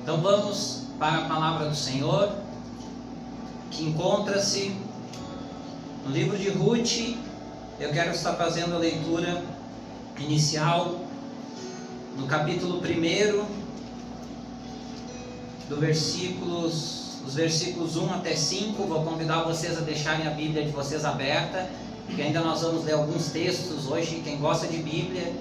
Então vamos para a palavra do Senhor, que encontra-se no livro de Ruth. Eu quero estar fazendo a leitura inicial no capítulo 1, dos versículos 1 até 5. Vou convidar vocês a deixarem a Bíblia de vocês aberta, porque ainda nós vamos ler alguns textos hoje. Quem gosta de Bíblia,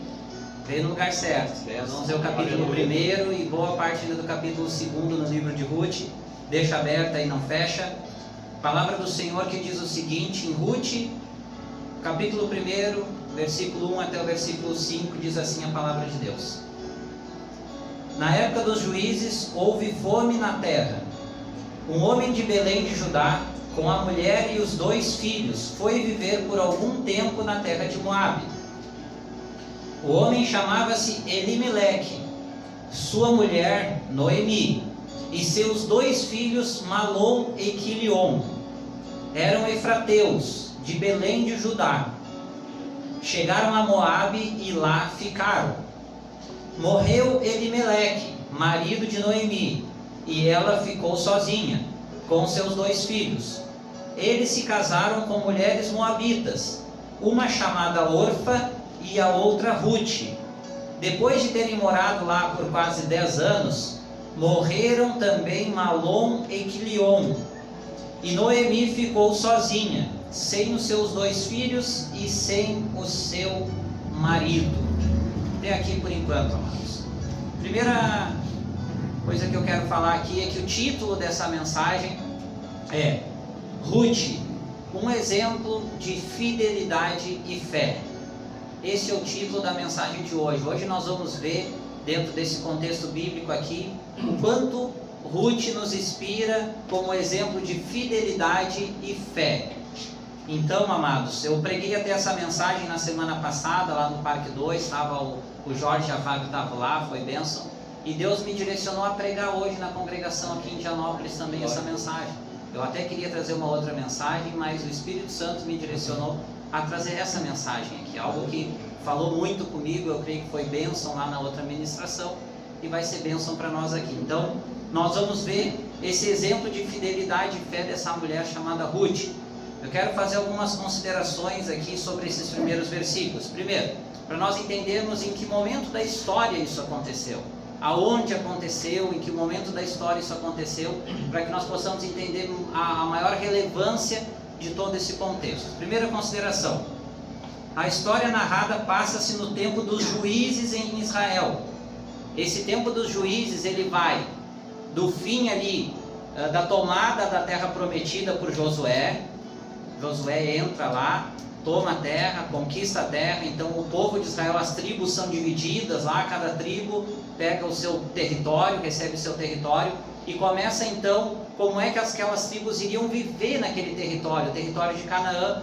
vê no lugar certo. Nós vamos ler o capítulo 1 e boa parte do capítulo 2 no livro de Ruth. Deixa aberta e não fecha. Palavra do Senhor que diz o seguinte, em Ruth, capítulo 1, versículo 1 até o versículo 5, diz assim a palavra de Deus. Na época dos juízes houve fome na terra. Um homem de Belém de Judá, com a mulher e os 2 filhos, foi viver por algum tempo na terra de Moabe. O homem chamava-se Elimeleque, sua mulher Noemi, e seus 2 filhos Malom e Quilion. Eram efrateus, de Belém de Judá. Chegaram a Moabe e lá ficaram. Morreu Elimeleque, marido de Noemi, e ela ficou sozinha, com seus 2 filhos. Eles se casaram com mulheres moabitas, uma chamada Orfa e a outra Ruth. Depois de terem morado lá por quase 10 anos, morreram também Malom e Quilion. E Noemi ficou sozinha, sem os seus 2 filhos e sem o seu marido. Até aqui por enquanto, amados. Primeira coisa que eu quero falar aqui é que o título dessa mensagem é Ruth, um exemplo de fidelidade e fé. Esse é o título da mensagem de hoje. Hoje nós vamos ver, dentro desse contexto bíblico aqui, o quanto Ruth nos inspira como exemplo de fidelidade e fé. Então, amados, eu preguei até essa mensagem na semana passada, lá no Parque 2, estava o Jorge e a Fábio estavam lá, foi bênção. E Deus me direcionou a pregar hoje na congregação aqui em Indianópolis também essa mensagem. Eu até queria trazer uma outra mensagem, mas o Espírito Santo me direcionou a trazer essa mensagem aqui, algo que falou muito comigo. Eu creio que foi bênção lá na outra ministração e vai ser bênção para nós aqui. Então, nós vamos ver esse exemplo de fidelidade e fé dessa mulher chamada Ruth. Eu quero fazer algumas considerações aqui sobre esses primeiros versículos. Primeiro, para nós entendermos em que momento da história isso aconteceu, aonde aconteceu, em que momento da história isso aconteceu, para que nós possamos entender a maior relevância de todo esse contexto. Primeira consideração: a história narrada passa-se no tempo dos juízes em Israel. Esse tempo dos juízes, ele vai do fim ali da tomada da terra prometida por Josué. Josué entra lá, toma a terra, conquista a terra. Então o povo de Israel, as tribos são divididas lá, cada tribo pega o seu território, recebe o seu território, e começa então como é que aquelas tribos iriam viver naquele território, o território de Canaã.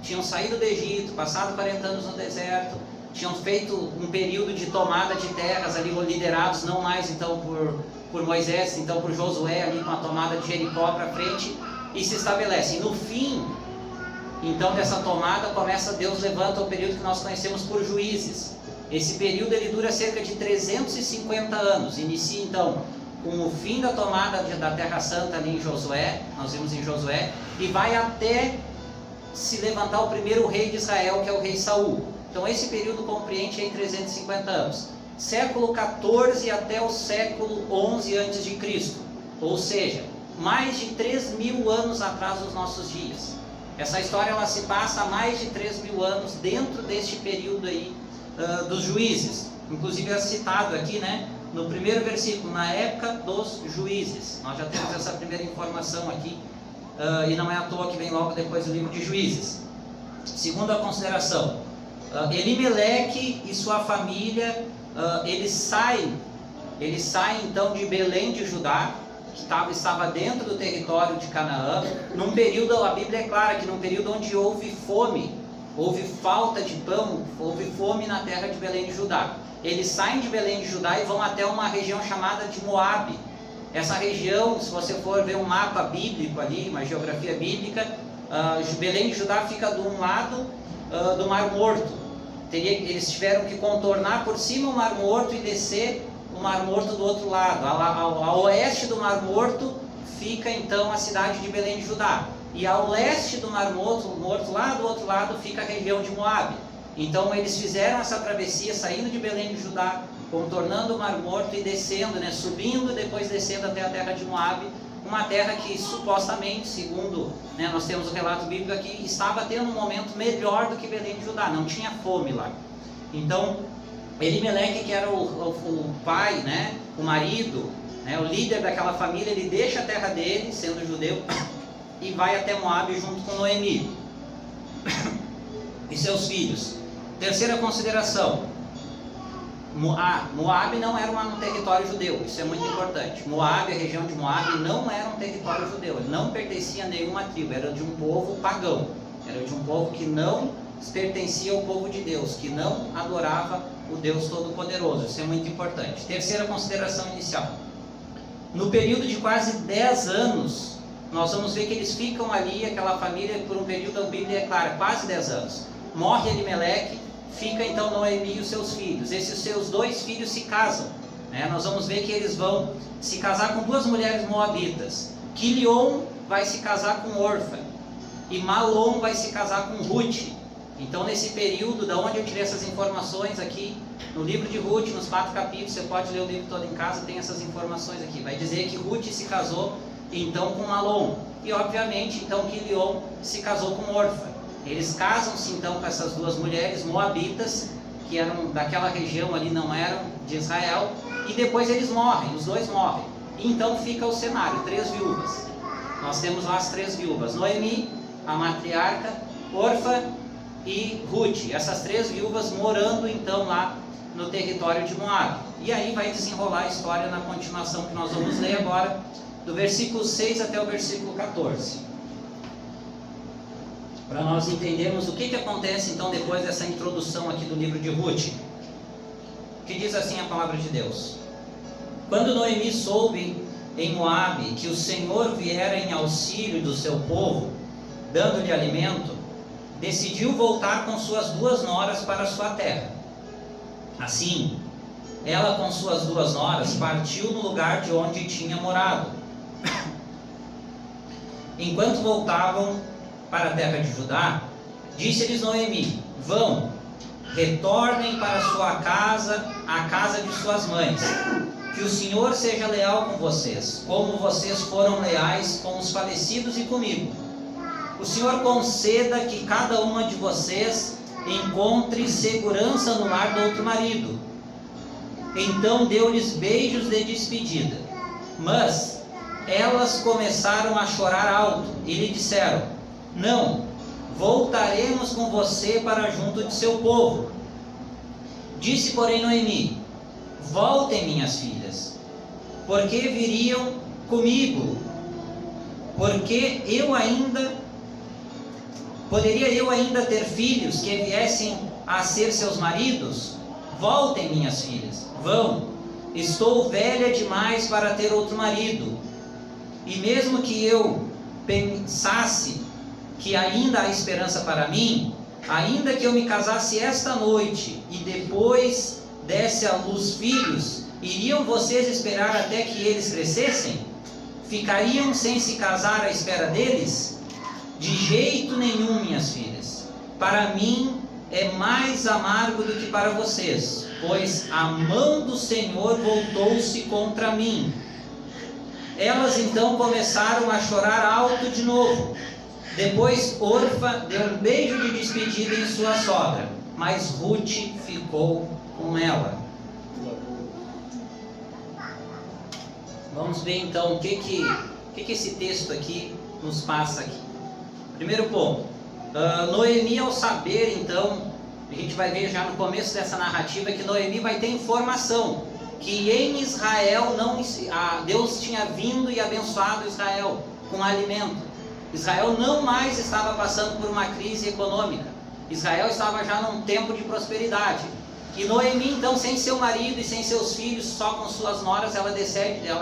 Tinham saído do Egito, passado 40 anos no deserto, tinham feito um período de tomada de terras ali, liderados não mais então por Moisés, então por Josué ali com a tomada de Jericó para frente, e se estabelecem. No fim então dessa tomada começa, Deus levanta o período que nós conhecemos por juízes. Esse período ele dura cerca de 350 anos. Inicia então com o fim da tomada da Terra Santa ali em Josué, nós vimos em Josué, e vai até se levantar o primeiro rei de Israel, que é o rei Saul. Então esse período compreende em 350 anos. Século 14 até o século 11 a.C., ou seja, mais de 3.000 anos atrás dos nossos dias. Essa história ela se passa há mais de 3.000 anos dentro deste período aí dos juízes. Inclusive é citado aqui, né, no primeiro versículo, na época dos juízes. Nós já temos essa primeira informação aqui, e não é à toa que vem logo depois do livro de Juízes. Segunda consideração, Elimeleque e sua família, eles saem então de Belém de Judá, que estava dentro do território de Canaã, num período, a Bíblia é clara que num período onde houve fome, houve falta de pão, houve fome na terra de Belém de Judá. Eles saem de Belém de Judá e vão até uma região chamada de Moabe. Essa região, se você for ver um mapa bíblico ali, uma geografia bíblica, Belém de Judá fica de um lado do Mar Morto. Eles tiveram que contornar por cima o Mar Morto e descer Mar Morto do outro lado. A oeste do Mar Morto fica então a cidade de Belém de Judá. E ao leste do Mar Morto, lá do outro lado, fica a região de Moabe. Então eles fizeram essa travessia, saindo de Belém de Judá, contornando o Mar Morto e descendo, né, subindo, depois descendo até a terra de Moabe, uma terra que supostamente, segundo, né, nós temos o relato bíblico aqui, estava tendo um momento melhor do que Belém de Judá, não tinha fome lá. Então, Elimeleque, que era o pai, né, o marido, né, o líder daquela família, ele deixa a terra dele, sendo judeu, e vai até Moabe junto com Noemi e seus filhos. Terceira consideração, Moabe não era um território judeu, isso é muito importante. Moabe, a região de Moabe, não era um território judeu, ele não pertencia a nenhuma tribo, era de um povo pagão, era de um povo que não pertencia ao povo de Deus, que não adorava o Deus Todo-Poderoso, isso é muito importante. Terceira consideração inicial, no período de quase 10 anos, nós vamos ver que eles ficam ali, aquela família, por um período, a Bíblia é clara, quase 10 anos. Morre Elimeleque, fica então Noemi e os seus filhos. Esses seus 2 filhos se casam, né? Nós vamos ver que eles vão se casar com 2 mulheres moabitas. Quilion vai se casar com Orfa e Malom vai se casar com Ruth. Então, nesse período, da onde eu tirei essas informações aqui, no livro de Ruth, nos 4 capítulos, você pode ler o livro todo em casa, tem essas informações aqui. Vai dizer que Ruth se casou então com Malom, e obviamente então Quilion se casou com Orfa. Eles casam-se então com essas 2 mulheres moabitas, que eram daquela região ali, não eram de Israel, e depois eles morrem, os 2 morrem. E então fica o cenário, 3 viúvas. Nós temos lá as 3 viúvas, Noemi, a matriarca, Orfa e Ruth, essas 3 viúvas morando então lá no território de Moabe. E aí vai desenrolar a história na continuação que nós vamos ler agora, do versículo 6 até o versículo 14. Para nós entendermos o que acontece então depois dessa introdução aqui do livro de Ruth. Que diz assim a palavra de Deus: Quando Noemi soube em Moabe que o Senhor viera em auxílio do seu povo, dando-lhe alimento, decidiu voltar com suas 2 noras para sua terra. Assim, ela com suas 2 noras partiu no lugar de onde tinha morado. Enquanto voltavam para a terra de Judá, disse-lhes Noemi: Vão, retornem para sua casa, a casa de suas mães. Que o Senhor seja leal com vocês, como vocês foram leais com os falecidos e comigo. O Senhor conceda que cada uma de vocês encontre segurança no lar do outro marido. Então deu-lhes beijos de despedida. Mas elas começaram a chorar alto e lhe disseram: Não, voltaremos com você para junto de seu povo. Disse, porém, Noemi: Voltem, minhas filhas, porque viriam comigo, porque poderia eu ainda ter filhos que viessem a ser seus maridos? Voltem, minhas filhas, vão, estou velha demais para ter outro marido. E mesmo que eu pensasse que ainda há esperança para mim, ainda que eu me casasse esta noite e depois desse à luz filhos, iriam vocês esperar até que eles crescessem? Ficariam sem se casar à espera deles? De jeito nenhum, minhas filhas. Para mim é mais amargo do que para vocês, pois a mão do Senhor voltou-se contra mim. Elas então começaram a chorar alto de novo. Depois Orfa deu um beijo de despedida em sua sogra, mas Ruth ficou com ela. Vamos ver então o que esse texto aqui nos passa aqui. Primeiro ponto, Noemi, ao saber então, a gente vai ver já no começo dessa narrativa que Noemi vai ter informação que em Israel Deus tinha vindo e abençoado Israel com alimento. Israel não mais estava passando por uma crise econômica. Israel estava já num tempo de prosperidade. E Noemi, então, sem seu marido e sem seus filhos, só com suas noras, ela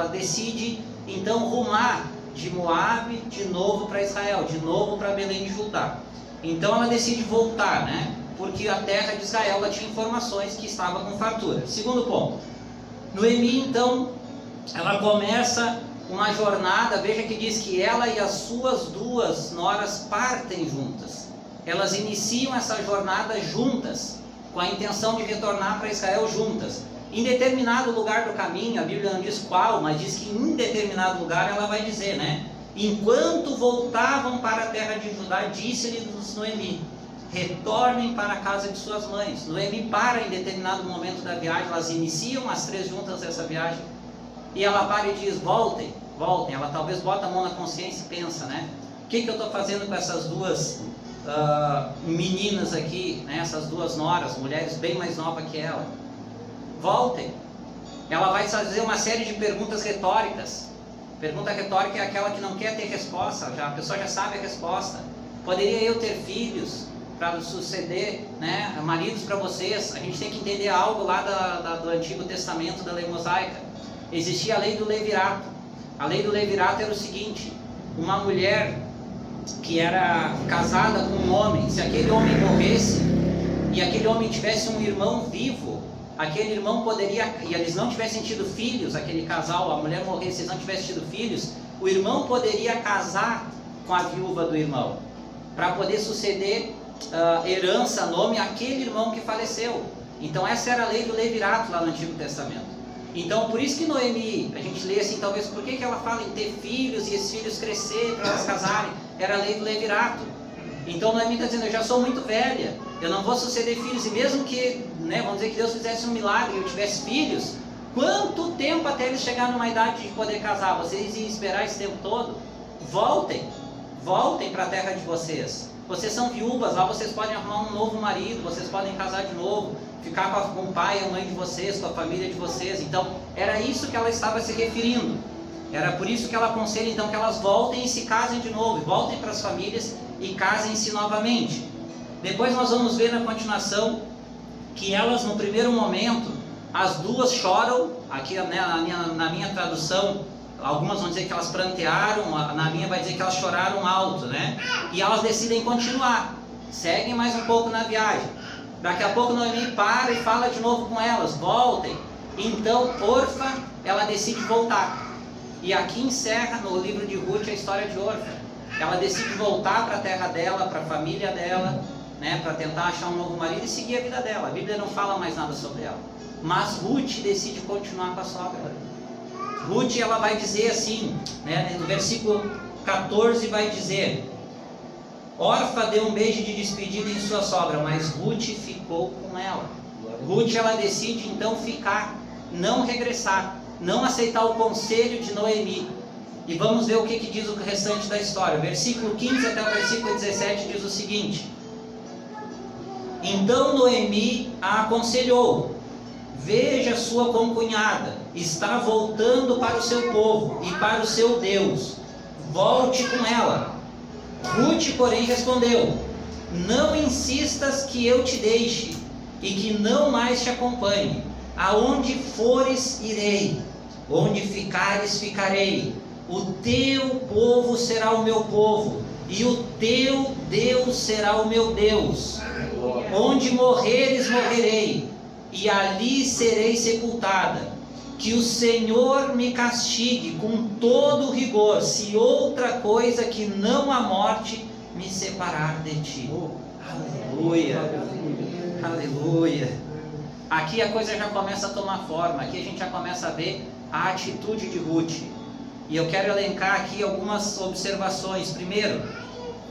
decide então rumar de Moabe de novo para Israel, de novo para Belém de Judá. Então ela decide voltar, né? Porque a terra de Israel ela tinha informações que estava com fartura. Segundo ponto, Noemi, então, ela começa uma jornada. Veja que diz que ela e as suas 2 noras partem juntas. Elas iniciam essa jornada juntas, com a intenção de retornar para Israel juntas. Em determinado lugar do caminho, a Bíblia não diz qual, mas diz que em determinado lugar ela vai dizer, né? Enquanto voltavam para a terra de Judá, disse-lhes Noemi: retornem para a casa de suas mães. Noemi para em determinado momento da viagem, elas iniciam as 3 juntas essa viagem, e ela para e diz: voltem, voltem. Ela talvez bota a mão na consciência e pensa, né? O que eu estou fazendo com essas 2 meninas aqui, né? Essas 2 noras, mulheres bem mais novas que ela. Voltem. Ela vai fazer uma série de perguntas retóricas. Pergunta retórica é aquela que não quer ter resposta, a pessoa já sabe a resposta. Poderia eu ter filhos para suceder, né, maridos para vocês? A gente tem que entender algo lá do Antigo Testamento, da lei mosaica. Existia a lei do levirato. A lei do levirato era o seguinte: uma mulher que era casada com um homem, se aquele homem morresse e aquele homem tivesse um irmão vivo, aquele irmão poderia, e eles não tivessem tido filhos, aquele casal, a mulher morresse e eles não tivessem tido filhos, o irmão poderia casar com a viúva do irmão, para poder suceder herança, nome, aquele irmão que faleceu. Então essa era a lei do levirato lá no Antigo Testamento. Então por isso que Noemi, a gente lê assim, talvez por que ela fala em ter filhos e esses filhos crescer para elas casarem, era a lei do levirato. Então Noemi está dizendo: eu já sou muito velha, eu não vou suceder filhos, e mesmo que, né, vamos dizer que Deus fizesse um milagre e eu tivesse filhos, quanto tempo até eles chegarem numa idade de poder casar? Vocês iam esperar esse tempo todo? Voltem, voltem para a terra de vocês. Vocês são viúvas, lá vocês podem arrumar um novo marido, vocês podem casar de novo, ficar com o pai e a mãe de vocês, com a família de vocês. Então era isso que ela estava se referindo. Era por isso que ela aconselha então que elas voltem e se casem de novo, voltem para as famílias e casem-se novamente. Depois nós vamos ver na continuação que elas, no primeiro momento, as 2 choram. Aqui, né, na minha tradução, algumas vão dizer que elas prantearam, na minha vai dizer que elas choraram alto, né? E elas decidem continuar, seguem mais um pouco na viagem. Daqui a pouco Noemi para e fala de novo com elas: voltem. Então Orfa, ela decide voltar. E aqui encerra no livro de Ruth a história de Orfa. Ela decide voltar para a terra dela, para a família dela, né, para tentar achar um novo marido e seguir a vida dela. A Bíblia não fala mais nada sobre ela. Mas Ruth decide continuar com a sogra. Ruth, ela vai dizer assim, né, no versículo 14 vai dizer: Orfa deu um beijo de despedida em sua sogra, mas Ruth ficou com ela. Ruth, ela decide então ficar, não regressar, não aceitar o conselho de Noemi. E vamos ver o que diz o restante da história. Versículo 15 até o versículo 17 diz o seguinte: então Noemi a aconselhou: veja sua concunhada, está voltando para o seu povo e para o seu Deus, volte com ela. Ruth, porém, respondeu: não insistas que eu te deixe e que não mais te acompanhe. Aonde fores, irei, onde ficares, ficarei. O teu povo será o meu povo, e o teu Deus será o meu Deus. Onde morreres, morrerei, e ali serei sepultada. Que o Senhor me castigue com todo rigor, se outra coisa que não a morte me separar de ti. Aleluia, aleluia. Aqui a coisa já começa a tomar forma, aqui a gente já começa a ver a atitude de Ruth. E eu quero elencar aqui algumas observações. Primeiro,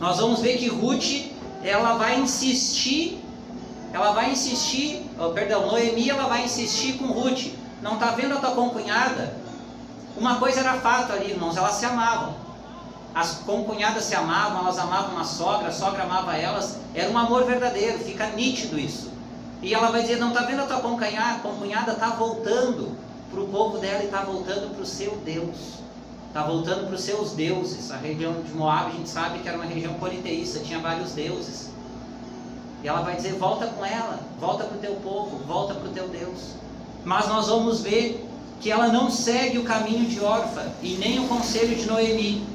nós vamos ver que Ruth, ela vai insistir, Noemi, ela vai insistir com Ruth. Não está vendo a tua concunhada? Uma coisa era fato ali, irmãos, elas se amavam. As concunhadas se amavam, elas amavam a sogra amava elas. Era um amor verdadeiro, fica nítido isso. E ela vai dizer: não está vendo a tua concunhada está voltando para o povo dela e está voltando para o seu Deus. Está voltando para os seus deuses. A região de Moab, a gente sabe que era uma região politeísta, tinha vários deuses. E ela vai dizer: volta com ela, volta para o teu povo, volta para o teu Deus. Mas nós vamos ver que ela não segue o caminho de Orfa e nem o conselho de Noemi.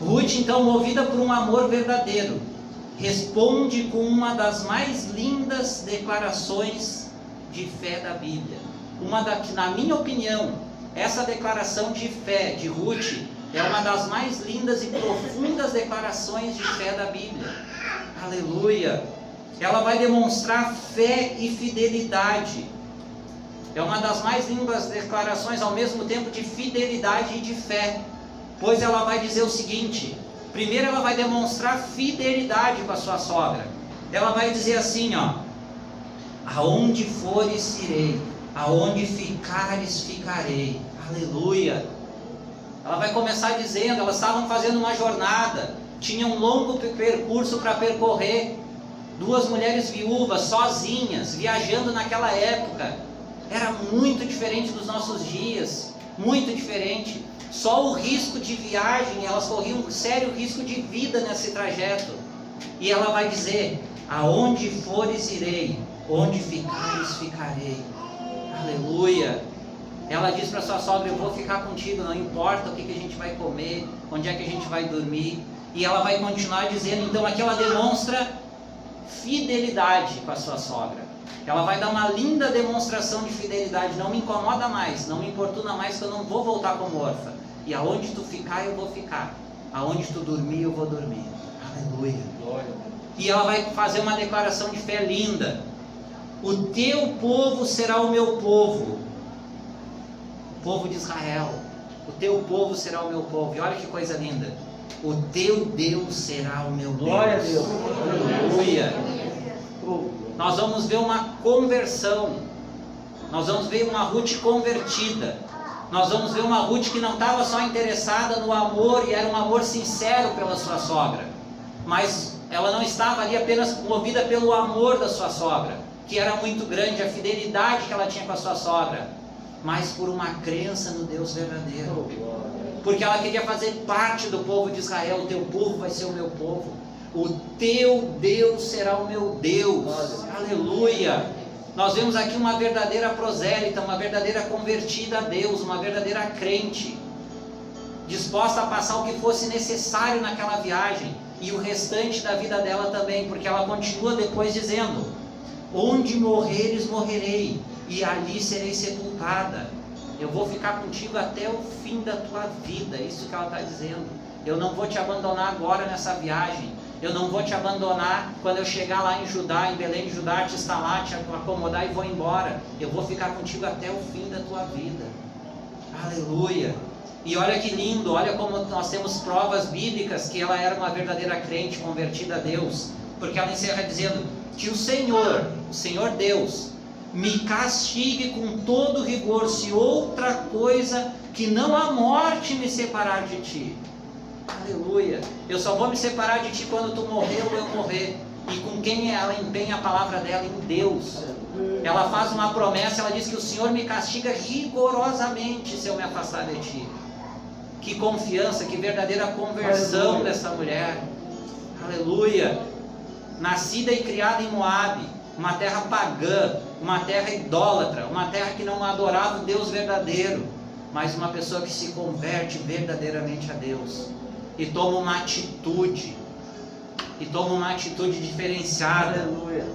Ruth, então, movida por um amor verdadeiro, responde com uma das mais lindas declarações de fé da Bíblia. que, na minha opinião, essa declaração de fé de Ruth é uma das mais lindas e profundas declarações de fé da Bíblia. Aleluia! Ela vai demonstrar fé e fidelidade. É uma das mais lindas declarações ao mesmo tempo de fidelidade e de fé. Pois ela vai dizer o seguinte: primeiro ela vai demonstrar fidelidade com a sua sogra. Ela vai dizer assim, ó: aonde fores irei, aonde ficares ficarei. Aleluia! Ela vai começar dizendo, elas estavam fazendo uma jornada, tinham um longo percurso para percorrer. Duas mulheres viúvas, sozinhas, viajando naquela época. Era muito diferente dos nossos dias, muito diferente. Só o risco de viagem, elas corriam um sério risco de vida nesse trajeto. E ela vai dizer: aonde fores irei, onde ficares ficarei. Aleluia! Ela diz para sua sogra: eu vou ficar contigo, não importa o que a gente vai comer, onde é que a gente vai dormir. E ela vai continuar dizendo, então aqui ela demonstra fidelidade com a sua sogra. Ela vai dar uma linda demonstração de fidelidade. Não me incomoda mais, não me importuna mais, que eu não vou voltar como órfã. E aonde tu ficar, eu vou ficar. Aonde tu dormir, eu vou dormir. Aleluia. Glória. E ela vai fazer uma declaração de fé linda: o teu povo será o meu povo. O povo de Israel. O teu povo será o meu povo. E olha que coisa linda: o teu Deus será o meu Deus. Glória a Deus. Aleluia. Nós vamos ver uma conversão. Nós vamos ver uma Ruth convertida. Nós vamos ver uma Ruth que não estava só interessada no amor, e era um amor sincero pela sua sogra, mas ela não estava ali apenas movida pelo amor da sua sogra, que era muito grande, a fidelidade que ela tinha com a sua sogra, mas por uma crença no Deus verdadeiro. Porque ela queria fazer parte do povo de Israel. O teu povo vai ser o meu povo. O teu Deus será o meu Deus. Aleluia! Nós vemos aqui uma verdadeira prosélita, uma verdadeira convertida a Deus, uma verdadeira crente, disposta a passar o que fosse necessário naquela viagem, e o restante da vida dela também, porque ela continua depois dizendo: onde morreres, morrerei, e ali serei sepultada. Eu vou ficar contigo até o fim da tua vida. É isso que ela está dizendo. Eu não vou te abandonar agora nessa viagem. Eu não vou te abandonar quando eu chegar lá em Judá, em Belém de Judá, te instalar, te acomodar e vou embora. Eu vou ficar contigo até o fim da tua vida. Aleluia! E olha que lindo, olha como nós temos provas bíblicas que ela era uma verdadeira crente, convertida a Deus. Porque ela encerra dizendo que o Senhor Deus, me castigue com todo rigor, se outra coisa que não a morte me separar de ti. Aleluia! Eu só vou me separar de ti quando tu morrer ou eu morrer. E com quem ela empenha a palavra dela? Em Deus. Ela faz uma promessa, ela diz que o Senhor me castiga rigorosamente se eu me afastar de ti. Que confiança, que verdadeira conversão dessa mulher. Aleluia! Nascida e criada em Moabe, uma terra pagã, uma terra idólatra, uma terra que não adorava o Deus verdadeiro, mas uma pessoa que se converte verdadeiramente a Deus e toma uma atitude diferenciada. Aleluia.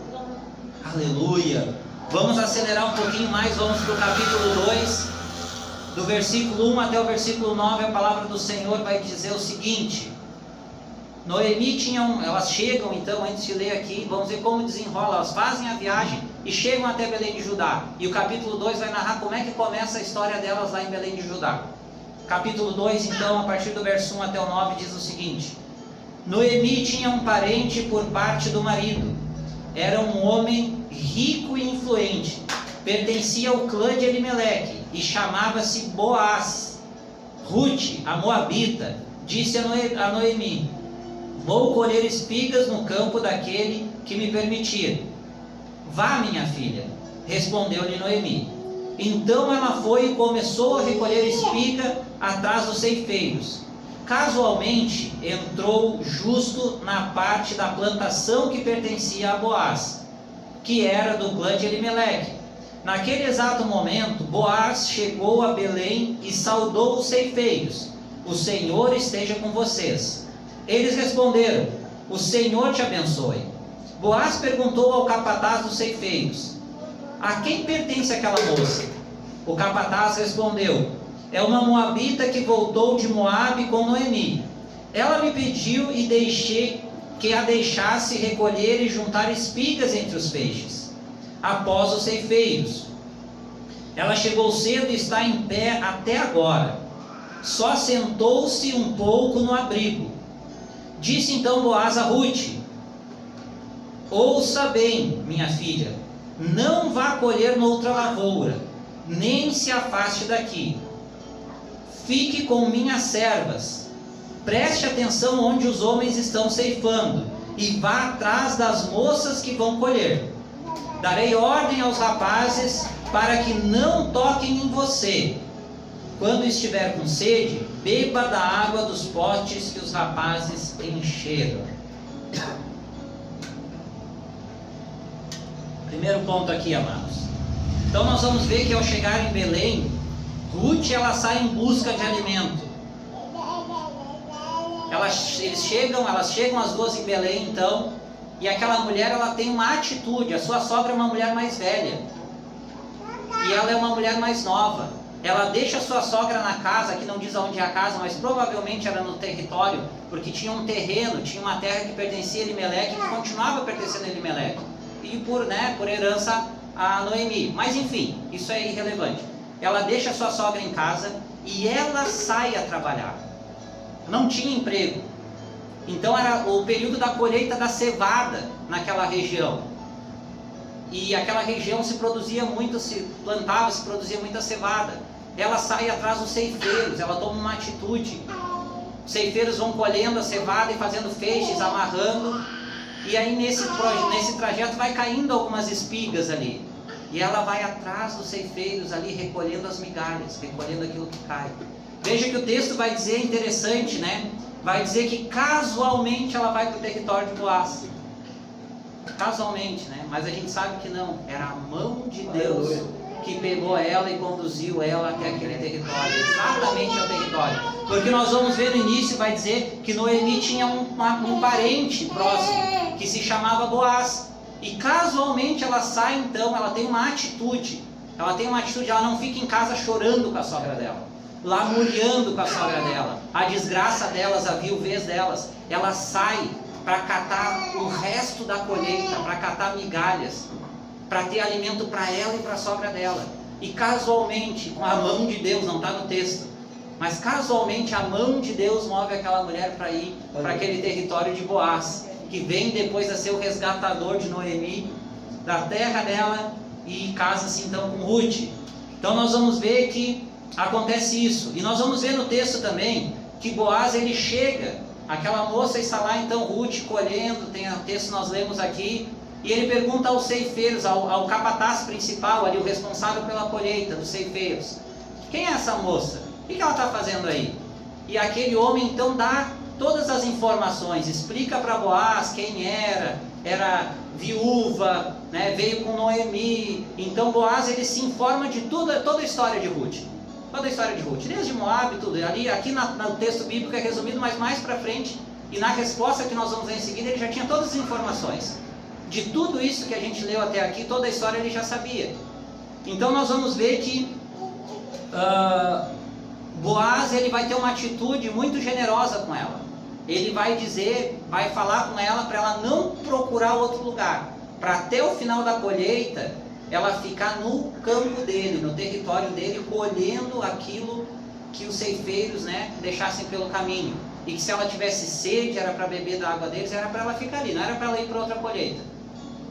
Aleluia. Vamos acelerar um pouquinho mais, vamos para o capítulo 2, do versículo 1 até o versículo 9. A palavra do Senhor vai dizer o seguinte: Noemi elas chegam então, antes de ler aqui, vamos ver como desenrola. Elas fazem a viagem e chegam até Belém de Judá, e o capítulo 2 vai narrar como é que começa a história delas lá em Belém de Judá. Capítulo 2 então, a partir do verso 1 até o 9, diz o seguinte: Noemi tinha um parente por parte do marido. Era um homem rico e influente, pertencia ao clã de Elimeleque e chamava-se Boaz. Ruth, a moabita, disse a Noemi: vou colher espigas no campo daquele que me permitir. Vá, minha filha, respondeu-lhe Noemi. Então ela foi e começou a recolher espiga atrás dos ceifeiros. Casualmente entrou justo na parte da plantação que pertencia a Boaz, que era do clã de Elimeleque. Naquele exato momento, Boaz chegou a Belém e saudou os ceifeiros: o Senhor esteja com vocês. Eles responderam: o Senhor te abençoe. Boaz perguntou ao capataz dos ceifeiros: a quem pertence aquela moça? O capataz respondeu: é uma moabita que voltou de Moabe com Noemi. Ela me pediu e deixei que a deixasse recolher e juntar espigas entre os feixes, após os ceifeiros. Ela chegou cedo e está em pé até agora. Só sentou-se um pouco no abrigo. Disse então Boaz a Rute: ouça bem, minha filha, não vá colher noutra lavoura, nem se afaste daqui. Fique com minhas servas. Preste atenção onde os homens estão ceifando, e vá atrás das moças que vão colher. Darei ordem aos rapazes para que não toquem em você. Quando estiver com sede, beba da água dos potes que os rapazes encheram. Primeiro ponto aqui, amados. Então nós vamos ver que ao chegar em Belém, Rute ela sai em busca de alimento. Elas chegam as duas em Belém, então, e aquela mulher ela tem uma atitude. A sua sogra é uma mulher mais velha e ela é uma mulher mais nova. Ela deixa a sua sogra na casa, aqui não diz aonde é a casa, mas provavelmente era no território, porque tinha um terreno, tinha uma terra que pertencia a Elimeleque, que continuava pertencendo a Elimeleque, e por herança a Noemi. Mas enfim, isso é irrelevante. Ela deixa a sua sogra em casa e ela sai a trabalhar. Não tinha emprego. Então era o período da colheita da cevada naquela região. E aquela região se produzia muito, se plantava, se produzia muita cevada. Ela sai atrás dos ceifeiros, ela toma uma atitude. Os ceifeiros vão colhendo a cevada e fazendo feixes, amarrando. E aí nesse trajeto vai caindo algumas espigas ali. E ela vai atrás dos ceifeiros ali, recolhendo as migalhas, recolhendo aquilo que cai. Veja que o texto vai dizer, interessante, né? Vai dizer que casualmente ela vai para o território de Boaz. Casualmente, né? Mas a gente sabe que não. Era a mão de Deus que pegou ela e conduziu ela até aquele território. Exatamente ao território. Porque nós vamos ver no início, vai dizer que Noemi tinha um parente próximo, que se chamava Boaz. E casualmente ela sai então, ela tem uma atitude. Ela não fica em casa chorando com a sogra dela, lamuriando com a sogra dela, a desgraça delas, a viuvez delas. Ela sai para catar o resto da colheita, para catar migalhas, para ter alimento para ela e para a sogra dela. E casualmente, com a mão de Deus, não está no texto, mas casualmente a mão de Deus move aquela mulher para ir para aquele território de Boaz, que vem depois a ser o resgatador de Noemi, da terra dela, e casa-se então com Rute. Então nós vamos ver que acontece isso. E nós vamos ver no texto também que Boaz ele chega, aquela moça está lá então Rute colhendo, tem o texto nós lemos aqui, e ele pergunta aos ceifeiros, ao capataz principal ali, o responsável pela colheita dos ceifeiros: quem é essa moça? O que ela está fazendo aí? E aquele homem então dá todas as informações, explica para Boaz quem era viúva, né, veio com Noemi. Então Boaz ele se informa de toda a história de Rute. Toda a história de Rute, desde Moab, tudo. Aqui no texto bíblico é resumido, mas mais para frente, e na resposta que nós vamos ver em seguida, ele já tinha todas as informações. De tudo isso que a gente leu até aqui, toda a história ele já sabia. Então nós vamos ver que Boaz ele vai ter uma atitude muito generosa com ela. Ele vai falar com ela para ela não procurar outro lugar, para até o final da colheita ela ficar no campo dele, no território dele, colhendo aquilo que os ceifeiros, né, deixassem pelo caminho. E que se ela tivesse sede, era para beber da água deles, era para ela ficar ali, não era para ela ir para outra colheita.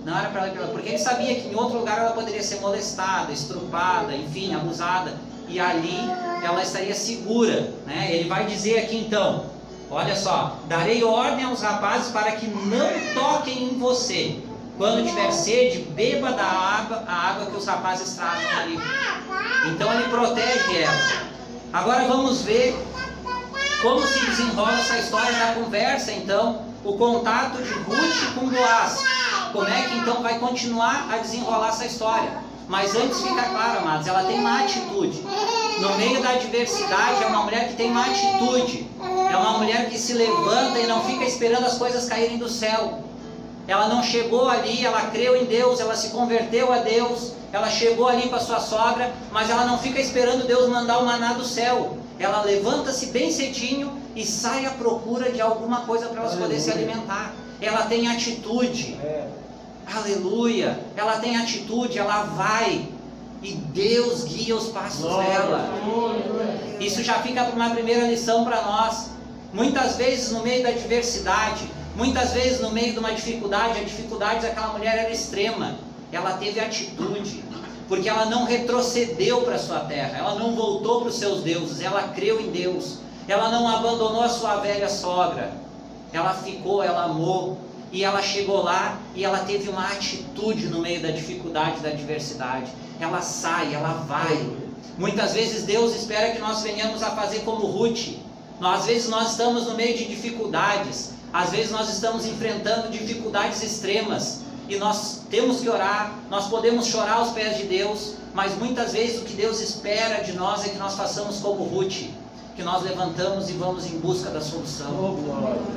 Não era para ela ir para outra, porque ele sabia que em outro lugar ela poderia ser molestada, estrupada, enfim, abusada. E ali ela estaria segura, né? Ele vai dizer aqui então, olha só: darei ordem aos rapazes para que não toquem em você. Quando tiver sede, beba a água que os rapazes trazem ali. Então ele protege ela. Agora vamos ver como se desenrola essa história da conversa, então, o contato de Rute com Boaz. Como é que então vai continuar a desenrolar essa história? Mas antes fica claro, amados, ela tem uma atitude. No meio da adversidade, é uma mulher que tem uma atitude. É uma mulher que se levanta e não fica esperando as coisas caírem do céu. Ela não chegou ali, ela creu em Deus, ela se converteu a Deus, ela chegou ali com a sua sogra, mas ela não fica esperando Deus mandar o maná do céu. Ela levanta-se bem cedinho e sai à procura de alguma coisa para elas poderem se alimentar. Ela tem atitude. Aleluia. Ela tem atitude, ela vai. E Deus guia os passos dela. Isso já fica uma primeira lição para nós. Muitas vezes no meio da adversidade, muitas vezes no meio de uma dificuldade, a dificuldade daquela mulher era extrema. Ela teve atitude, porque ela não retrocedeu para a sua terra, ela não voltou para os seus deuses, ela creu em Deus, ela não abandonou a sua velha sogra, ela ficou, ela amou, e ela chegou lá e ela teve uma atitude no meio da dificuldade, da adversidade. Ela sai, ela vai. Muitas vezes Deus espera que nós venhamos a fazer como Ruth. Às vezes nós estamos no meio de dificuldades, às vezes nós estamos enfrentando dificuldades extremas, e nós temos que orar, nós podemos chorar aos pés de Deus, mas muitas vezes o que Deus espera de nós é que nós façamos como Ruth, que nós levantamos e vamos em busca da solução.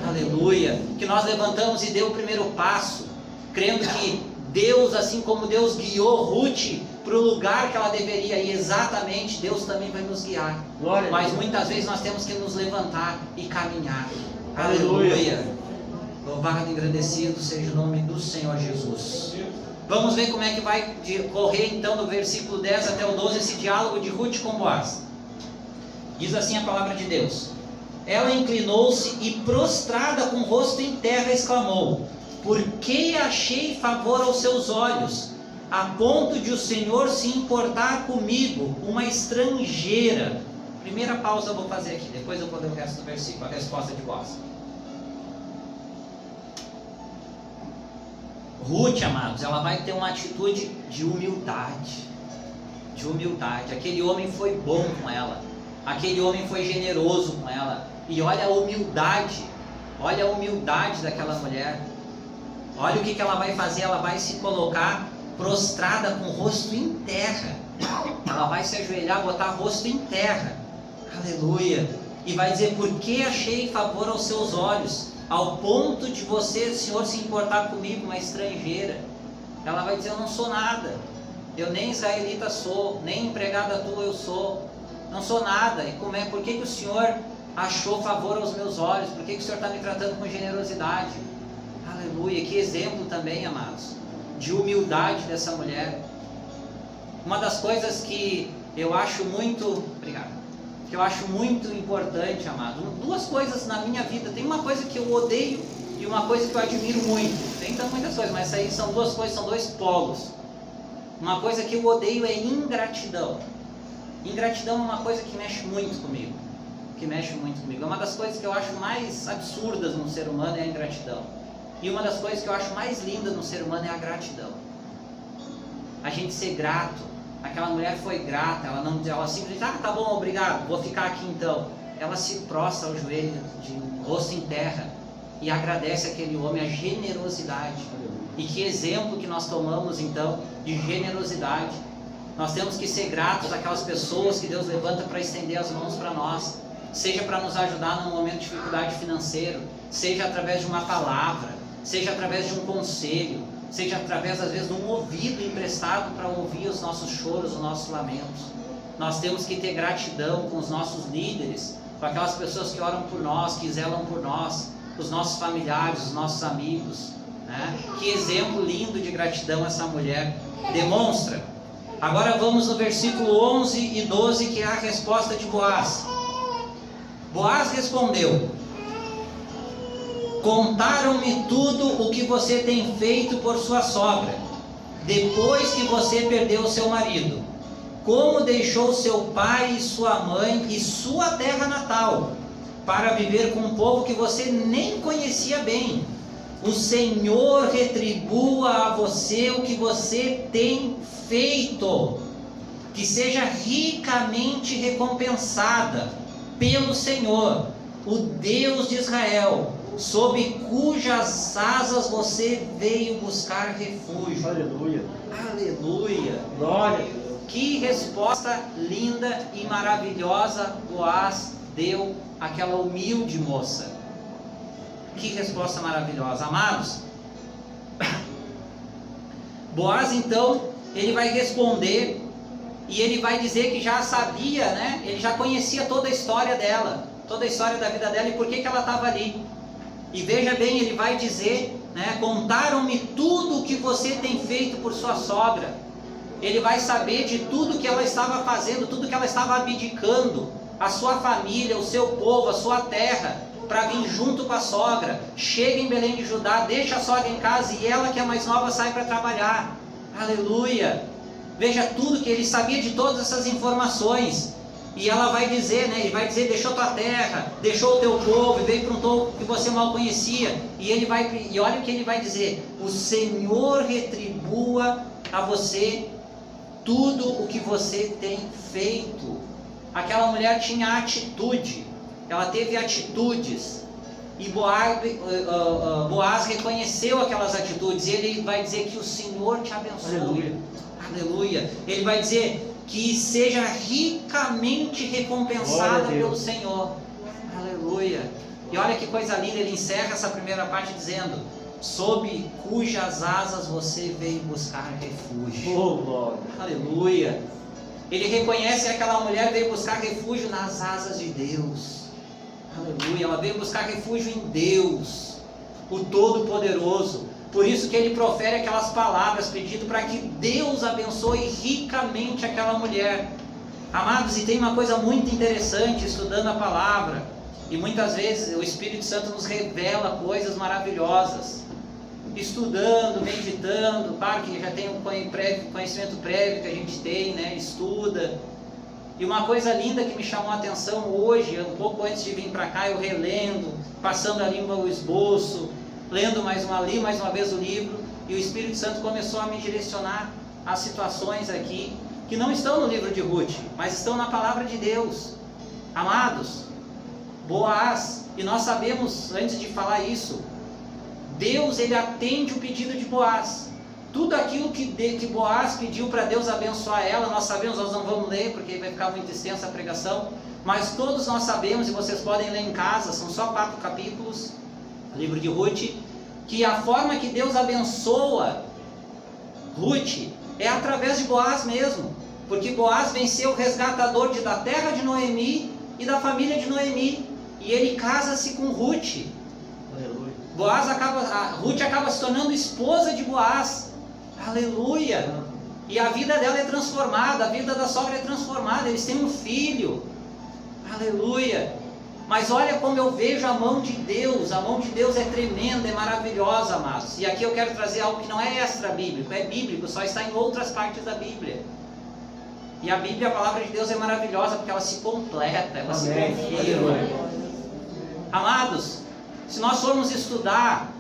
Aleluia! Que nós levantamos e deu o primeiro passo, crendo que Deus, assim como Deus guiou Ruth para o lugar que ela deveria ir exatamente, Deus também vai nos guiar. Mas muitas vezes nós temos que nos levantar e caminhar. Aleluia! Louvado e agradecido seja o nome do Senhor Jesus. Vamos ver como é que vai correr então do versículo 10 até o 12 esse diálogo de Ruth com Boaz. Diz assim a palavra de Deus: ela inclinou-se e prostrada com o rosto em terra exclamou: por que achei favor aos seus olhos, a ponto de o Senhor se importar comigo, uma estrangeira? Primeira pausa eu vou fazer aqui, depois eu vou ler o resto do versículo, a resposta de Boaz. Ruth, amados, ela vai ter uma atitude de humildade. De humildade. Aquele homem foi bom com ela. Aquele homem foi generoso com ela. E olha a humildade. Olha a humildade daquela mulher. Olha o que ela vai fazer. Ela vai se colocar prostrada com o rosto em terra. Ela vai se ajoelhar, botar o rosto em terra. Aleluia. E vai dizer: por que achei favor aos seus olhos, ao ponto de você, Senhor, se importar comigo, uma estrangeira? Ela vai dizer: eu não sou nada, eu nem israelita sou, nem empregada tua eu sou, não sou nada. E como é? Por que o Senhor achou favor aos meus olhos? Por que o Senhor está me tratando com generosidade? Aleluia. Que exemplo também, amados, de humildade dessa mulher. Uma das coisas que eu acho muito... Obrigado. Que eu acho muito importante, amado. Duas coisas na minha vida. Tem uma coisa que eu odeio e uma coisa que eu admiro muito. Tem então muitas coisas, mas aí são duas coisas, são dois polos. Uma coisa que eu odeio é ingratidão. Ingratidão é uma coisa que mexe muito comigo. É uma das coisas que eu acho mais absurdas no ser humano é a ingratidão. E uma das coisas que eu acho mais lindas no ser humano é a gratidão. A gente ser grato. Aquela mulher foi grata, ela simplesmente, tá bom, obrigado, vou ficar aqui então. Ela se prostra ao joelho, de rosto em terra, e agradece aquele homem a generosidade. E que exemplo que nós tomamos então de generosidade. Nós temos que ser gratos àquelas pessoas que Deus levanta para estender as mãos para nós, seja para nos ajudar num momento de dificuldade financeira, seja através de uma palavra, seja através de um conselho, seja através, às vezes, de um ouvido emprestado para ouvir os nossos choros, os nossos lamentos. Nós temos que ter gratidão com os nossos líderes, com aquelas pessoas que oram por nós, que zelam por nós, os nossos familiares, os nossos amigos, né? Que exemplo lindo de gratidão essa mulher demonstra. Agora vamos no versículo 11 e 12, que é a resposta de Boaz. Boaz respondeu: contaram-me tudo o que você tem feito por sua sogra, depois que você perdeu o seu marido, como deixou seu pai e sua mãe e sua terra natal, para viver com um povo que você nem conhecia bem. O Senhor retribua a você o que você tem feito, que seja ricamente recompensada pelo Senhor, o Deus de Israel, sob cujas asas você veio buscar refúgio. Aleluia. Aleluia. Glória. Que resposta linda e maravilhosa Boaz deu àquela humilde moça. Que resposta maravilhosa. Amados, Boaz então, ele vai responder e ele vai dizer que já sabia, né? Ele já conhecia toda a história dela, toda a história da vida dela e por que ela estava ali. E veja bem, ele vai dizer, né? Contaram-me tudo o que você tem feito por sua sogra. Ele vai saber de tudo que ela estava fazendo, tudo que ela estava abdicando, a sua família, o seu povo, a sua terra, para vir junto com a sogra. Chega em Belém de Judá, deixa a sogra em casa e ela, que é a mais nova, sai para trabalhar. Aleluia! Veja tudo que ele sabia de todas essas informações. E ela vai dizer, né? Ele vai dizer, deixou tua terra, deixou o teu povo, e veio para um povo que você mal conhecia. E olha o que ele vai dizer: o Senhor retribua a você tudo o que você tem feito. Aquela mulher tinha atitude, ela teve atitudes. E Boaz reconheceu aquelas atitudes. E ele vai dizer que o Senhor te abençoe. Aleluia. Aleluia. Ele vai dizer que seja ricamente recompensada pelo Senhor. Aleluia. E olha que coisa linda, ele encerra essa primeira parte dizendo: sob cujas asas você veio buscar refúgio. Oh, glória. Aleluia. Ele reconhece que aquela mulher veio buscar refúgio nas asas de Deus. Aleluia. Ela veio buscar refúgio em Deus, o Todo-Poderoso. Por isso que ele profere aquelas palavras, pedindo para que Deus abençoe ricamente aquela mulher. Amados, e tem uma coisa muito interessante estudando a palavra, e muitas vezes o Espírito Santo nos revela coisas maravilhosas. Estudando, meditando, claro que já tem um conhecimento prévio que a gente tem, né? Estuda. E uma coisa linda que me chamou a atenção hoje, um pouco antes de vir para cá, eu relendo, passando a língua o esboço, lendo mais uma vez o livro, e o Espírito Santo começou a me direcionar a situações aqui que não estão no livro de Ruth, mas estão na palavra de Deus. Amados, Boaz, e nós sabemos, antes de falar isso, Deus, ele atende o pedido de Boaz. Tudo aquilo que Boaz pediu para Deus abençoar ela, nós sabemos, nós não vamos ler porque vai ficar muito extensa a pregação, mas todos nós sabemos, e vocês podem ler em casa, são só 4 capítulos, livro de Ruth, que a forma que Deus abençoa Ruth é através de Boaz mesmo, porque Boaz venceu o resgatador da terra de Noemi e da família de Noemi, e ele casa-se com Ruth. Ruth acaba se tornando esposa de Boaz. Aleluia! E a vida dela é transformada, a vida da sogra é transformada, eles têm um filho. Aleluia! Mas olha como eu vejo a mão de Deus é tremenda, é maravilhosa, amados. E aqui eu quero trazer algo que não é extra bíblico, é bíblico, só está em outras partes da Bíblia. E a Bíblia, a palavra de Deus é maravilhosa porque ela se completa, ela se confirma. Amados, se nós formos estudar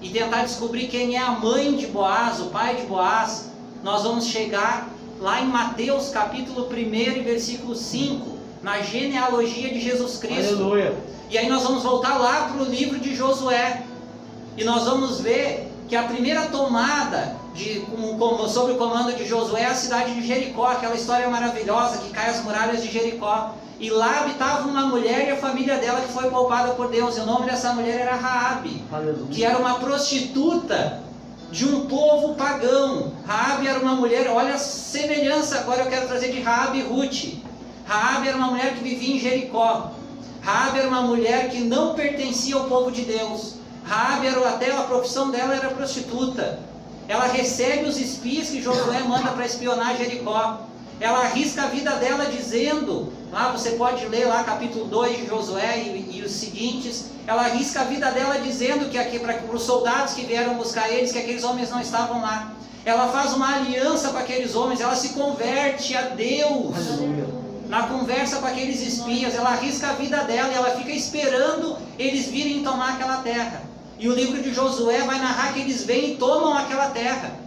e tentar descobrir quem é a mãe de Boaz, o pai de Boaz, nós vamos chegar lá em Mateus capítulo 1 e versículo 5, na genealogia de Jesus Cristo. Aleluia. E aí nós vamos voltar lá para o livro de Josué, e nós vamos ver que a primeira tomada sob o comando de Josué é a cidade de Jericó, aquela história maravilhosa que cai as muralhas de Jericó. E lá habitava uma mulher e a família dela que foi poupada por Deus. E o nome dessa mulher era Raabe, que era uma prostituta de um povo pagão. Raabe era uma mulher, olha a semelhança, agora eu quero trazer de Raabe e Ruth. Raabe era uma mulher que vivia em Jericó. Raabe era uma mulher que não pertencia ao povo de Deus. Raabe, até a profissão dela era prostituta. Ela recebe os espias que Josué manda para espionar Jericó. Ela arrisca a vida dela dizendo, lá você pode ler lá capítulo 2 de Josué e os seguintes, ela arrisca a vida dela dizendo que para os soldados que vieram buscar eles, que aqueles homens não estavam lá. Ela faz uma aliança com aqueles homens, ela se converte a Deus. Na conversa com aqueles espias, ela arrisca a vida dela e ela fica esperando eles virem tomar aquela terra. E o livro de Josué vai narrar que eles vêm e tomam aquela terra.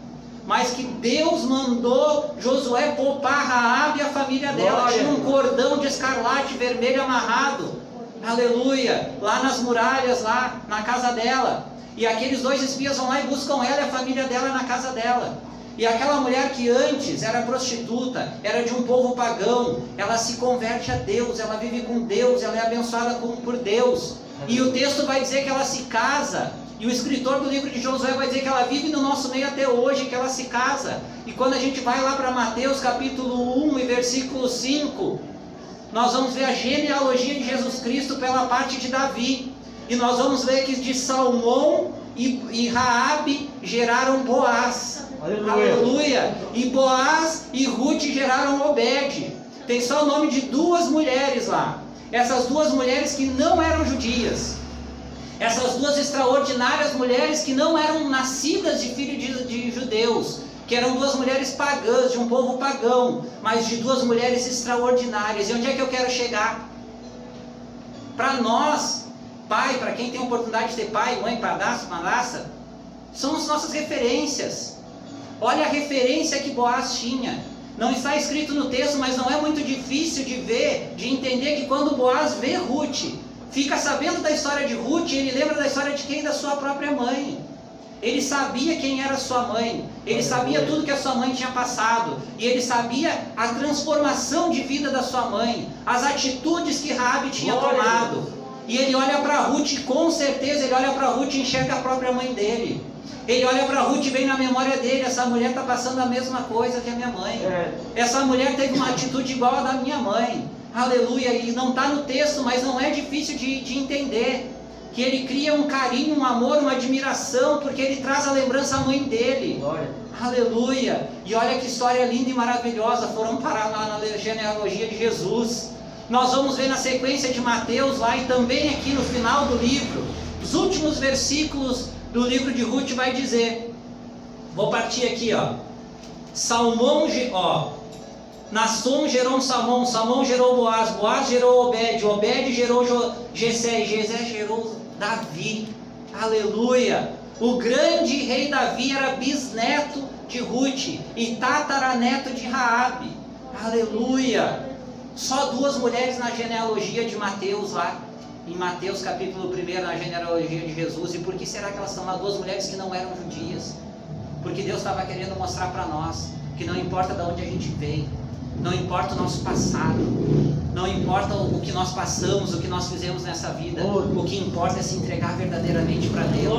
Mas que Deus mandou Josué poupar Raabe e a família dela. Tinha um cordão de escarlate vermelho amarrado, aleluia, lá nas muralhas, lá na casa dela. E aqueles 2 espias vão lá e buscam ela e a família dela na casa dela. E aquela mulher que antes era prostituta, era de um povo pagão, ela se converte a Deus, ela vive com Deus, ela é abençoada por Deus. E o texto vai dizer que ela se casa, E o escritor do livro de Josué vai dizer que ela vive no nosso meio até hoje, que ela se casa. E quando a gente vai lá para Mateus capítulo 1 e versículo 5, nós vamos ver a genealogia de Jesus Cristo pela parte de Davi. E nós vamos ver que de Salmão e Raabe geraram Boaz. Aleluia! E Boaz e Ruth geraram Obed. Tem só o nome de duas mulheres lá. Essas duas mulheres que não eram judias. Essas duas extraordinárias mulheres que não eram nascidas de filho de judeus. Que eram duas mulheres pagãs, de um povo pagão. Mas de duas mulheres extraordinárias. E onde é que eu quero chegar? Para nós, pai, para quem tem a oportunidade de ter pai, mãe, padrasto, madrasta, são as nossas referências. Olha a referência que Boaz tinha. Não está escrito no texto, mas não é muito difícil de ver, de entender que quando Boaz vê Ruth, fica sabendo da história de Ruth, ele lembra da história de quem? Da sua própria mãe. Ele sabia quem era sua mãe, ele sabia tudo que a sua mãe tinha passado, e ele sabia a transformação de vida da sua mãe, as atitudes que Raabe tinha tomado. E ele olha para Ruth, com certeza ele olha para Ruth e enxerga a própria mãe dele. Ele olha para Ruth e vem na memória dele, essa mulher está passando a mesma coisa que a minha mãe. Essa mulher teve uma atitude igual a da minha mãe. Aleluia, e não está no texto, mas não é difícil de entender. Que ele cria um carinho, um amor, uma admiração, porque ele traz a lembrança à mãe dele. Glória. Aleluia. E olha que história linda e maravilhosa, foram parar lá na genealogia de Jesus. Nós vamos ver na sequência de Mateus lá e também aqui no final do livro, os últimos versículos do livro de Ruth vai dizer, vou partir aqui, ó. Salmão, Naasson gerou Salmão, Salmão gerou Boaz, Boaz gerou Obed, Obed gerou Jessé, Jessé gerou Davi. Aleluia. O grande rei Davi era bisneto de Ruth e tataraneto de Raabe. Aleluia. Só duas mulheres na genealogia de Mateus lá. Em Mateus capítulo 1, na genealogia de Jesus. E por que será que elas estão lá? Duas mulheres que não eram judias. Porque Deus estava querendo mostrar para nós que não importa de onde a gente vem, não importa o nosso passado, não importa o que nós passamos, o que nós fizemos nessa vida, o que importa é se entregar verdadeiramente para Deus.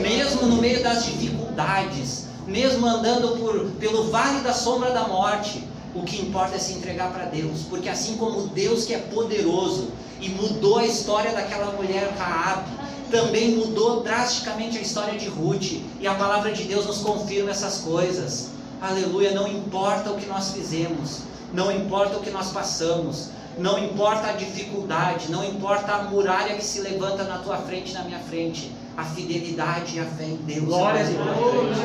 Mesmo no meio das dificuldades, mesmo andando pelo vale da sombra da morte, o que importa é se entregar para Deus, porque assim como Deus que é poderoso e mudou a história daquela mulher Raabe, também mudou drasticamente a história de Ruth, e a palavra de Deus nos confirma essas coisas. Aleluia. Não importa o que nós fizemos, não importa o que nós passamos, não importa a dificuldade, não importa a muralha que se levanta na tua frente e na minha frente, a fidelidade e a fé em Deus. Glória a Deus.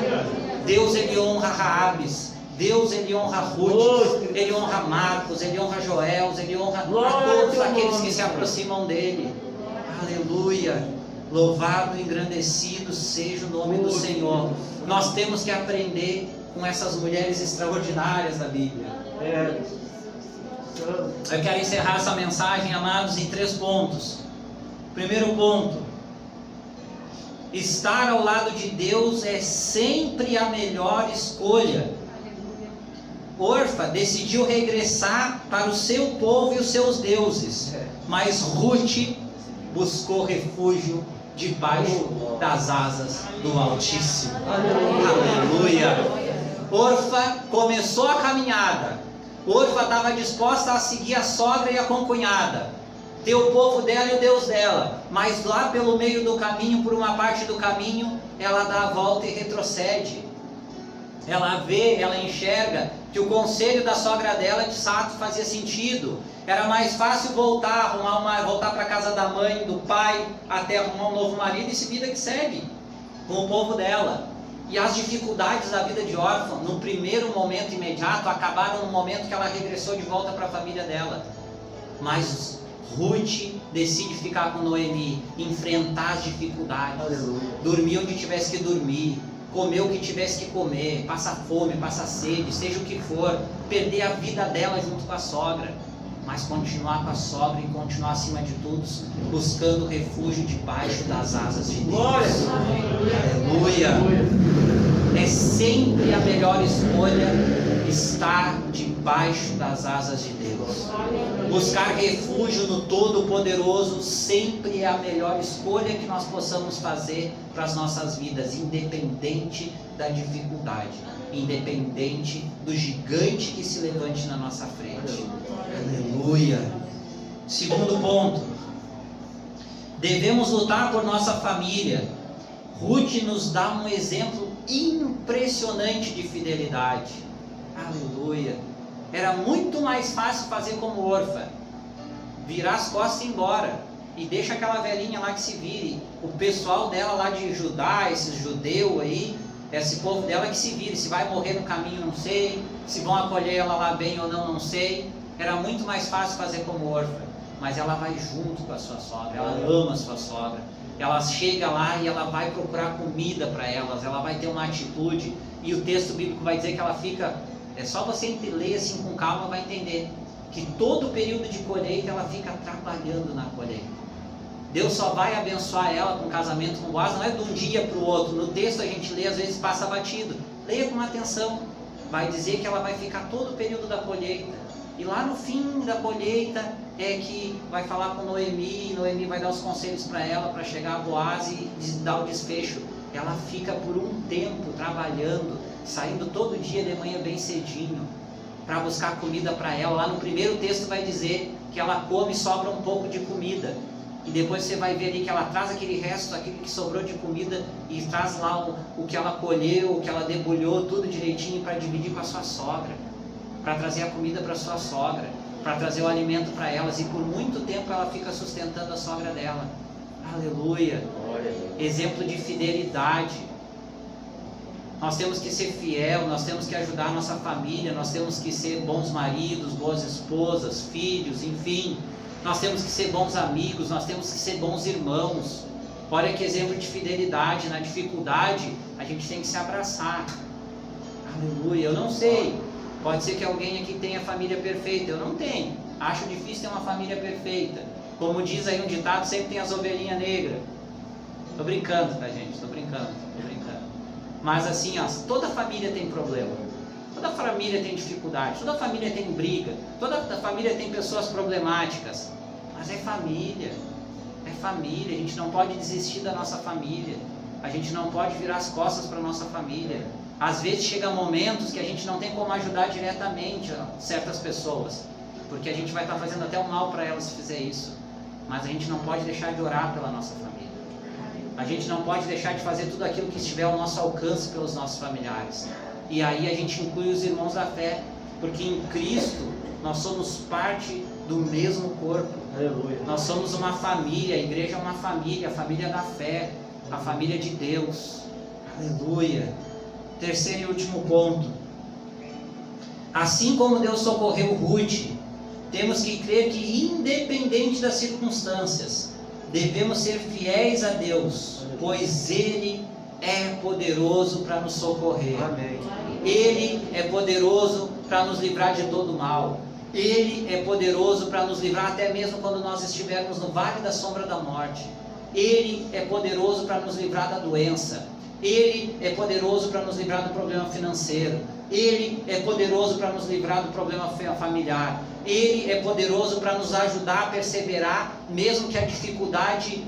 Deus, ele honra Raabes, Deus, ele honra Ruth, ele honra Marcos, ele honra Joel, ele honra a todos aqueles que se aproximam dele. Aleluia. Louvado e engrandecido seja o nome do Senhor. Nós temos que aprender com essas mulheres extraordinárias da Bíblia. Eu quero encerrar essa mensagem, amados, em 3 pontos. Primeiro ponto: estar ao lado de Deus é sempre a melhor escolha. Orfa decidiu regressar para o seu povo e os seus deuses, mas Ruth buscou refúgio debaixo das asas do Altíssimo. Aleluia. Orfa começou a caminhada. Orfa estava disposta a seguir a sogra e a concunhada, ter o povo dela e o Deus dela, mas lá pelo meio do caminho, por uma parte do caminho, ela dá a volta e retrocede. Ela vê, ela enxerga que o conselho da sogra dela de fato fazia sentido. Era mais fácil voltar para a casa da mãe, do pai, até arrumar um novo marido e seguir vida que segue com o povo dela. E as dificuldades da vida de órfã, no primeiro momento imediato, acabaram no momento que ela regressou de volta para a família dela. Mas Ruth decide ficar com Noemi, enfrentar as dificuldades, dormir onde tivesse que dormir, comer o que tivesse que comer, passar fome, passar sede, seja o que for, perder a vida dela junto com a sogra, mas continuar com a sogra e continuar acima de tudo, buscando refúgio debaixo das asas de Deus. Aleluia! É sempre a melhor escolha estar debaixo das asas de Deus. Deus. Buscar refúgio no Todo-Poderoso sempre é a melhor escolha que nós possamos fazer para as nossas vidas, independente da dificuldade, independente do gigante que se levante na nossa frente. Aleluia. Segundo ponto, devemos lutar por nossa família. Ruth nos dá um exemplo impressionante de fidelidade. Aleluia. Era muito mais fácil fazer como órfã, virar as costas e ir embora, e deixa aquela velhinha lá que se vire. O pessoal dela lá de Judá, esses judeus aí, esse povo dela que se vire. Se vai morrer no caminho, não sei. Se vão acolher ela lá bem ou não, não sei. Era muito mais fácil fazer como órfã, mas ela vai junto com a sua sogra, ela ama a sua sogra. Ela chega lá e ela vai procurar comida para elas, ela vai ter uma atitude, e o texto bíblico vai dizer que ela fica, é só você ler assim com calma, vai entender, que todo o período de colheita ela fica trabalhando na colheita. Deus só vai abençoar ela com casamento com Boaz, não é de um dia para o outro. No texto a gente lê, às vezes passa batido, leia com atenção, vai dizer que ela vai ficar todo o período da colheita. E lá no fim da colheita é que vai falar com Noemi, e Noemi vai dar os conselhos para ela, para chegar a Boaz e dar o desfecho. Ela fica por um tempo trabalhando, saindo todo dia de manhã bem cedinho, para buscar comida para ela. Lá no primeiro texto vai dizer que ela come e sobra um pouco de comida. E depois você vai ver ali que ela traz aquele resto, aquilo que sobrou de comida, e traz lá o que ela colheu, o que ela debulhou, tudo direitinho para dividir com a sua sogra, para trazer a comida para sua sogra, para trazer o alimento para elas, e por muito tempo ela fica sustentando a sogra dela. Aleluia. Exemplo de fidelidade. Nós temos que ser fiel, nós temos que ajudar a nossa família, nós temos que ser bons maridos, boas esposas, filhos, enfim. Nós temos que ser bons amigos, nós temos que ser bons irmãos. Olha que exemplo de fidelidade. Na dificuldade, a gente tem que se abraçar. Aleluia. Eu não sei, pode ser que alguém aqui tenha família perfeita, eu não tenho. Acho difícil ter uma família perfeita. Como diz aí um ditado, sempre tem as ovelhinhas negras. Tô brincando, tá, gente? Tô brincando. Mas assim, ó, toda família tem problema. Toda família tem dificuldade, toda família tem briga, toda família tem pessoas problemáticas. Mas é família. A gente não pode desistir da nossa família. A gente não pode virar as costas para a nossa família. Às vezes chegam momentos que a gente não tem como ajudar diretamente certas pessoas, porque a gente vai estar fazendo até o mal para elas se fizer isso. Mas a gente não pode deixar de orar pela nossa família. A gente não pode deixar de fazer tudo aquilo que estiver ao nosso alcance pelos nossos familiares. E aí a gente inclui os irmãos da fé, porque em Cristo nós somos parte do mesmo corpo. Aleluia. Nós somos uma família, a igreja é uma família, a família da fé, a família de Deus. Aleluia. Terceiro e último ponto. Assim como Deus socorreu Ruth, temos que crer que, independente das circunstâncias, devemos ser fiéis a Deus, pois Ele é poderoso para nos socorrer. Amém. Ele é poderoso para nos livrar de todo mal. Ele é poderoso para nos livrar até mesmo quando nós estivermos no vale da sombra da morte. Ele é poderoso para nos livrar da doença. Ele é poderoso para nos livrar do problema financeiro. Ele é poderoso para nos livrar do problema familiar. Ele é poderoso para nos ajudar a perseverar, mesmo que a dificuldade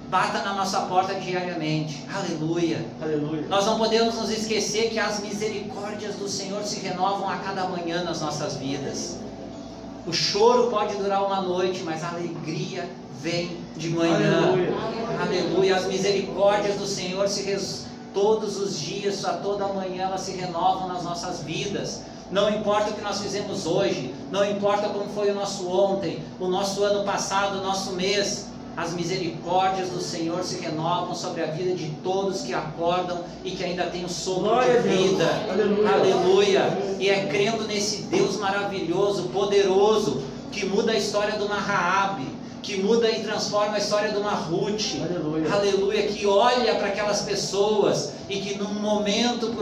bata na nossa porta diariamente. Aleluia. Aleluia. Nós não podemos nos esquecer que as misericórdias do Senhor se renovam a cada manhã nas nossas vidas. O choro pode durar uma noite, mas a alegria vem de manhã. Aleluia. Aleluia. As misericórdias do Senhor todos os dias, a toda manhã, elas se renovam nas nossas vidas. Não importa o que nós fizemos hoje, não importa como foi o nosso ontem, o nosso ano passado, o nosso mês, as misericórdias do Senhor se renovam sobre a vida de todos que acordam e que ainda têm o sopro de vida. Aleluia. Aleluia. E é crendo nesse Deus maravilhoso, poderoso, que muda a história de uma Raabe, que muda e transforma a história de uma Ruth. Aleluia. Aleluia, que olha para aquelas pessoas e que por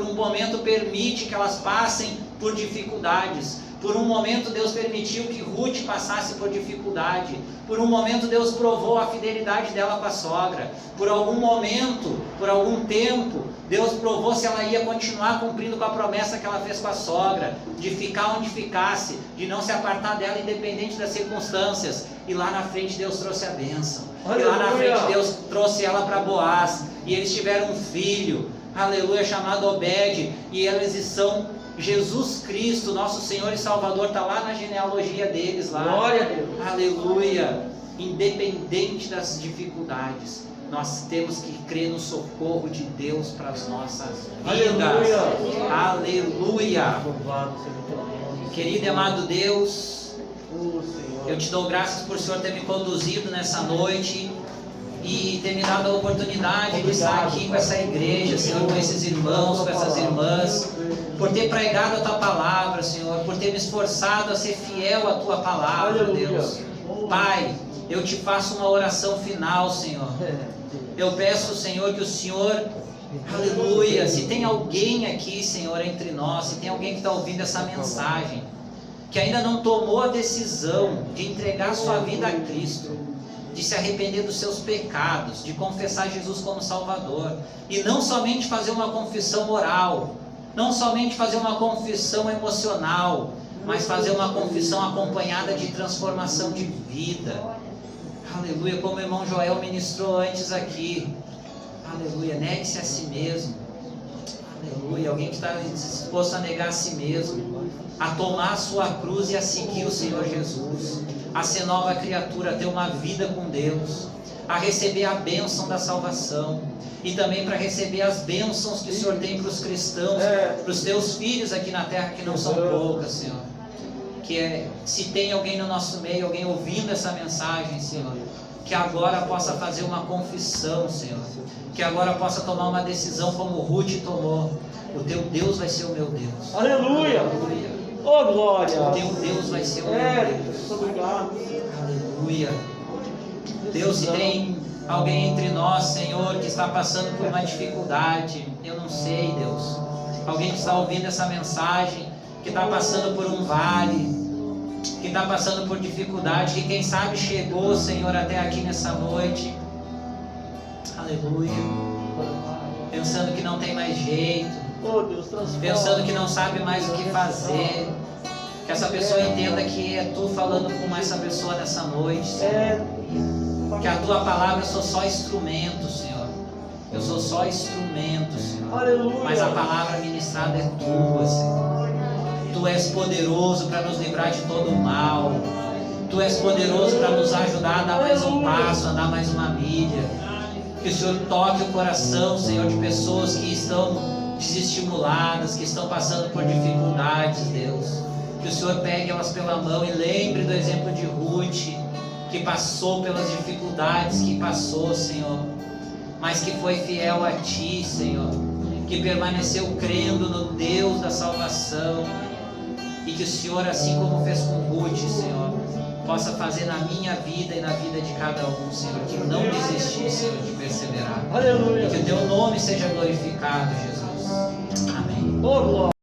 um momento permite que elas passem por dificuldades, Por um momento Deus permitiu que Ruth passasse por dificuldade. Por um momento Deus provou a fidelidade dela com a sogra. Por algum momento, por algum tempo, Deus provou se ela ia continuar cumprindo com a promessa que ela fez com a sogra, de ficar onde ficasse, de não se apartar dela independente das circunstâncias. E lá na frente Deus trouxe a bênção. E lá na frente Deus trouxe ela para Boaz. E eles tiveram um filho, aleluia, chamado Obed. E eles são Jesus Cristo, nosso Senhor e Salvador, está lá na genealogia deles lá. Glória a Deus. Aleluia. Independente das dificuldades, nós temos que crer no socorro de Deus para as nossas vidas. Aleluia. Aleluia. Louvado seja o teu nome. Querido e amado Deus, Senhor. eu te dou graças por o Senhor ter me conduzido nessa noite e ter me dado a oportunidade de estar aqui com essa igreja, Senhor, com esses irmãos, com essas irmãs, por ter pregado a tua palavra, Senhor, por ter me esforçado a ser fiel à tua palavra, Deus. Pai, eu te faço uma oração final, Senhor. Eu peço, Senhor, que o Senhor, aleluia, se tem alguém aqui, Senhor, entre nós, se tem alguém que está ouvindo essa mensagem, que ainda não tomou a decisão de entregar sua vida a Cristo, de se arrepender dos seus pecados, de confessar Jesus como Salvador, e não somente fazer uma confissão oral, não somente fazer uma confissão emocional, mas fazer uma confissão acompanhada de transformação de vida. Aleluia, como o irmão Joel ministrou antes aqui. Aleluia, negue-se a si mesmo. Aleluia, alguém que está disposto a negar a si mesmo, a tomar a sua cruz e a seguir o Senhor Jesus, a ser nova criatura, a ter uma vida com Deus, a receber a bênção da salvação, e também para receber as bênçãos que o Senhor tem para os cristãos, para os teus filhos aqui na terra, que não são poucas, Senhor. Se tem alguém no nosso meio, alguém ouvindo essa mensagem, Senhor, que agora possa fazer uma confissão, Senhor, que agora possa tomar uma decisão como Ruth tomou. O teu Deus vai ser o meu Deus. Aleluia. Aleluia. Oh, glória. O teu Deus vai ser o meu Deus. Obrigado. Aleluia. Deus, se tem alguém entre nós, Senhor, que está passando por uma dificuldade, eu não sei, Deus. Alguém que está ouvindo essa mensagem, que está passando por um vale, que está passando por dificuldade, que quem sabe chegou, Senhor, até aqui nessa noite. Aleluia. Pensando que não tem mais jeito, pensando que não sabe mais o que fazer. Que essa pessoa entenda que é tu falando com essa pessoa nessa noite, Senhor. Que a tua palavra, eu sou só instrumento, Senhor. Eu sou só instrumento, Senhor. Aleluia. Mas a palavra ministrada é tua, Senhor. Tu és poderoso para nos livrar de todo o mal. Tu és poderoso para nos ajudar a dar mais um passo, a dar mais uma milha. Que o Senhor toque o coração, Senhor, de pessoas que estão desestimuladas, que estão passando por dificuldades, Deus. Que o Senhor pegue elas pela mão e lembre do exemplo de Ruth, que passou pelas dificuldades que passou, Senhor, mas que foi fiel a Ti, Senhor, que permaneceu crendo no Deus da salvação, e que o Senhor, assim como fez com Ruth, Senhor, possa fazer na minha vida e na vida de cada um, Senhor, que não desistir, Senhor, de perseverar. Aleluia. E que o Teu nome seja glorificado, Jesus. Amém. Oh, glória.